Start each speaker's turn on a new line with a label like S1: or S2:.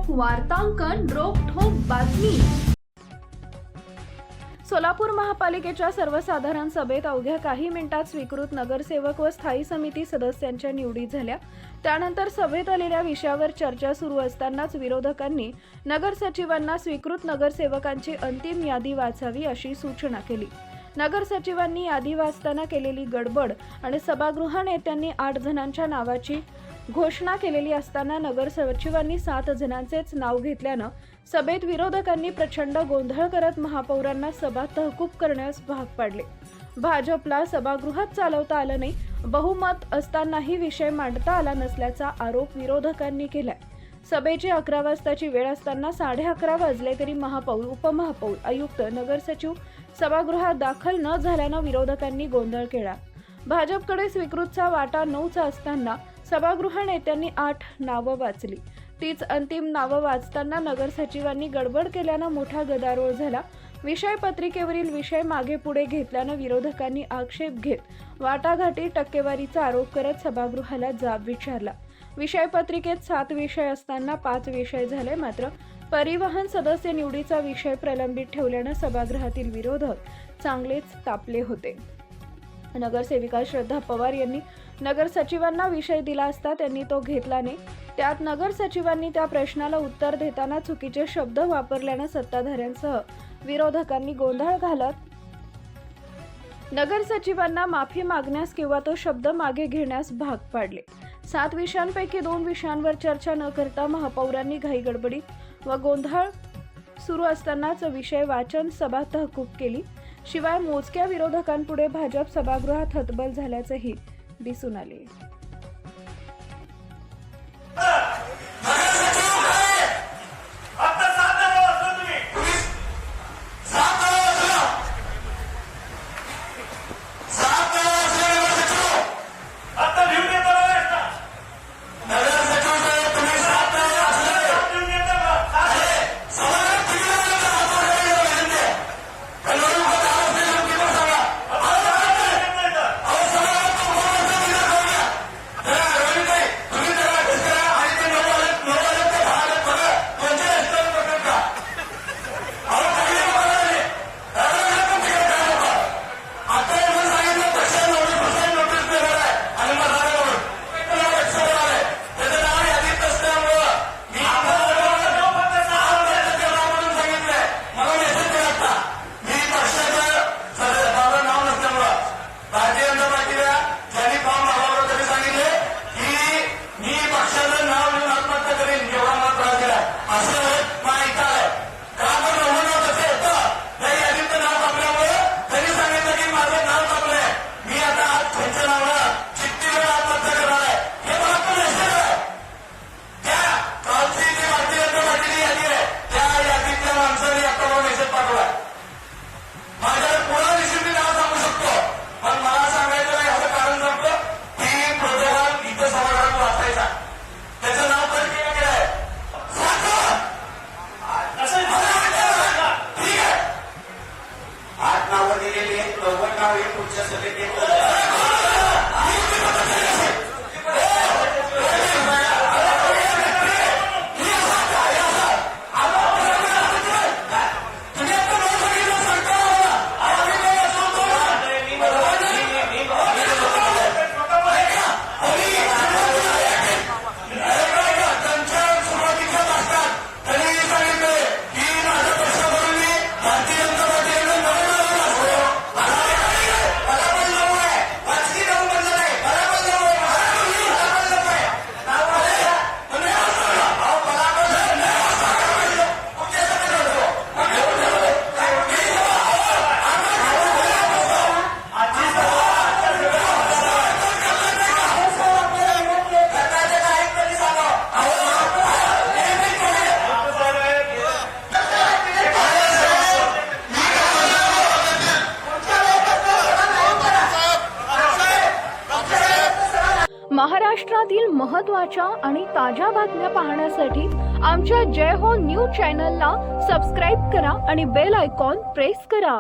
S1: वार्तांकन रोखठोक बातमी। सोलापूर महापालिकेच्या सर्वसाधारण सभेत अवघ्या काही मिनिटात स्वीकृत नगरसेवक व स्थायी समिती सदस्यांच्या निवडी झाल्या। त्यानंतर सभेत आलेल्या विषयावर चर्चा सुरू असतानाच विरोधकांनी नगरसचिवांना स्वीकृत नगरसेवकांची अंतिम यादी वाचावी अशी सूचना केली। नगरसचिवांनी यादी वाचताना केलेली गडबड आणि सभागृह नेत्यांनी 8 जणांच्या नावाची घोषणा केलेली असताना नगरसचिवांनी 7 जणांचेच नाव घेतल्यानं सभेत विरोधकांनी प्रचंड गोंधळ करत महापौरांना सभा तहकूब करण्यास भाग पाडले। भाजपला सभागृहात चालवता आलं नाही, बहुमत असतानाही विषय मांडता आला नसल्याचा आरोप विरोधकांनी केलाय। सभेची 11 वाजताची वेळ असताना 11:30 वाजले तरी महापौर, उपमहापौर, आयुक्त, नगरसचिव सभागृहात दाखल न झाल्यानं विरोधकांनी गोंधळ केला। भाजपकडे स्वीकृतचा वाटा 9चा असताना सभागृह नेत्यांनी 8 नावं वाचली। तीच अंतिम नावं वाचताना नगरसचिवांनी गडबड केल्यानं मोठा गदारोळ झाला। विषय पत्रिकेवरील विषय मागे पुढे घेतल्यानं विरोधकांनी आक्षेप घेत वाटाघाटी टक्केवारीचा आरोप करत सभागृहाला जाब विचारला। विषय पत्रिकेत 7 विषय असताना 5 विषय झाले, मात्र परिवहन सदस्य निवडीचा विषय प्रलंबित ठेवल्यानं सभागृहातील विरोधक चांगलेच तापले होते। नगरसेविका श्रद्धा पवार यांनी नगरसचिवांना विषय दिला असता त्यांनी तो घेतला नाही। त्यात नगरसचिवांनी त्या प्रश्नाला उत्तर देताना चुकीचे शब्द वापरल्यानं सत्ताधाऱ्यांसह विरोधकांनी गोंधळ घालत नगरसचिवांना माफी मागण्यास किंवा तो शब्द मागे घेण्यास भाग पाडले। 7 विषयांपैकी 2 विषयांवर चर्चा न करता महापौरांनी घाईगडबडीत व गोंधळ सुरू असतानाच विषय वाचन सभा तहकूब केली। शिवाय मोजक्या विरोधकांपुढे भाजप सभागृहात हतबल झाल्याचेही दिसून आले। महाराष्ट्रातील महत्त्वाच्या आणि ताज्या बातम्या पाहण्यासाठी आमच्या जय हो न्यूज चॅनलला सबस्क्राइब करा आणि बेल आयकॉन प्रेस करा।